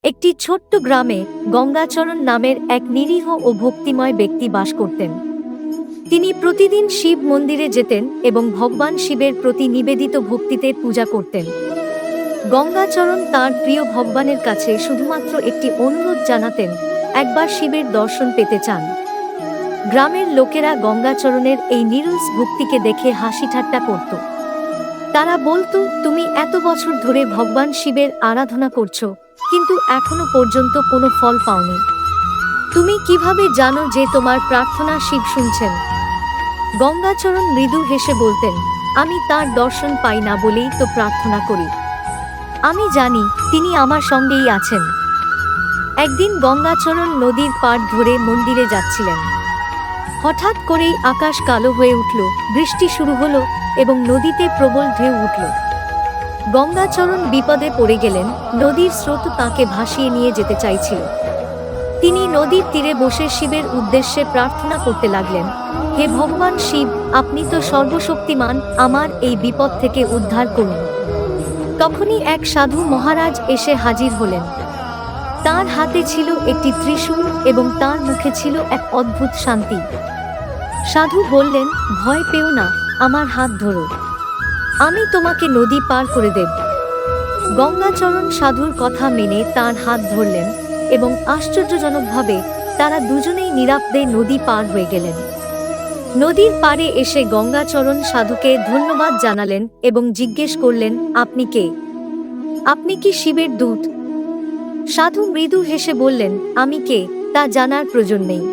একটি ছোট্ট গ্রামে গঙ্গাচরণ নামের এক নিরীহ ও ভক্তিময় ব্যক্তি বাস করতেন। তিনি প্রতিদিন শিব মন্দিরে যেতেন এবং ভগবান শিবের প্রতি নিবেদিত ভক্তিতে পূজা করতেন। গঙ্গাচরণ তাঁর প্রিয় ভগবানের কাছে শুধুমাত্র একটি অনুরোধ জানাতেন, একবার শিবের দর্শন পেতে চান। গ্রামের লোকেরা গঙ্গাচরণের এই নিরলস ভক্তিকে দেখে হাসি ঠাট্টা করত। তারা বলতো, তুমি এত বছর ধরে ভগবান শিবের আরাধনা করছো, কিন্তু এখনো পর্যন্ত কোনো ফল পাওনি। তুমি কিভাবে জানো যে তোমার প্রার্থনা শিব শুনছেন? গঙ্গাচরণ মৃদু হেসে বলতেন, আমি তার দর্শন পাই না বলেই তো প্রার্থনা করি। আমি জানি তিনি আমার সঙ্গেই আছেন। একদিন গঙ্গাচরণ নদীর পাড় ধরে মন্দিরে যাচ্ছিলেন। হঠাৎ করেই আকাশ কালো হয়ে উঠল, বৃষ্টি শুরু হলো এবং নদীতে প্রবল ঢেউ উঠল। গঙ্গাচরণ বিপদে পড়ে গেলেন, নদীর স্রোত তাঁকে ভাসিয়ে নিয়ে যেতে চাইছিল। তিনি নদীর তীরে বসে শিবের উদ্দেশ্যে প্রার্থনা করতে লাগলেন, হে ভগবান শিব, আপনি তো সর্বশক্তিমান, আমার এই বিপদ থেকে উদ্ধার করুন। তখনই এক সাধু মহারাজ এসে হাজির হলেন। তার হাতে ছিল একটি ত্রিশূল এবং তার মুখে ছিল এক অদ্ভুত শান্তি। সাধু বললেন, ভয় পেও না, আমার হাত ধরো, আমি তোমাকে নদী পার করে দেব। গঙ্গাচরণ সাধুর কথা মেনে তার হাত ধরলেন এবং আশ্চর্যজনকভাবে তারা দুজনেই নিরাপদে নদী পার হয়ে গেলেন। নদীর পাড়ে এসে গঙ্গাচরণ সাধুকে ধন্যবাদ জানালেন এবং জিজ্ঞেস করলেন, আপনি কে? আপনি কি শিবের দূত? সাধু মৃদু হেসে বললেন, আমি কে তা জানার প্রয়োজন নেই।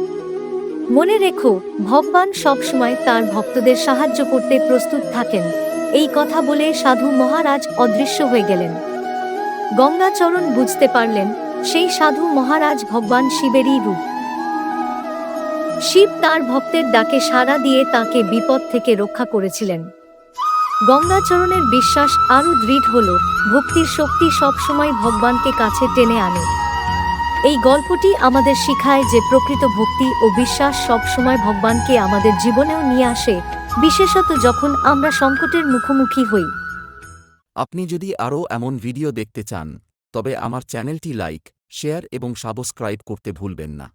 মনে রেখো, ভগবান সবসময় তার ভক্তদের সাহায্য করতে প্রস্তুত থাকেন। এই কথা বলে সাধু মহারাজ অদৃশ্য হয়ে গেলেন। গঙ্গাচরণ বুঝতে পারলেন, সেই সাধু মহারাজ ভগবান শিবেরই রূপ। শিব তার ভক্তের ডাকে সাড়া দিয়ে তাকে বিপদ থেকে রক্ষা করেছিলেন। গঙ্গাচরণের বিশ্বাস আরও দৃঢ় হল, ভক্তির শক্তি সবসময় ভগবানকে কাছে টেনে আনে। এই গল্পটি আমাদের শিখায় যে প্রকৃত ভক্তি ও বিশ্বাস সবসময় ভগবানকে আমাদের জীবনেও নিয়ে আসে, বিশেষত যখন আমরা সংকটের মুখোমুখি হই। আপনি যদি আরও এমন ভিডিও দেখতে চান, তবে আমার চ্যানেলটি লাইক, শেয়ার এবং সাবস্ক্রাইব করতে ভুলবেন না।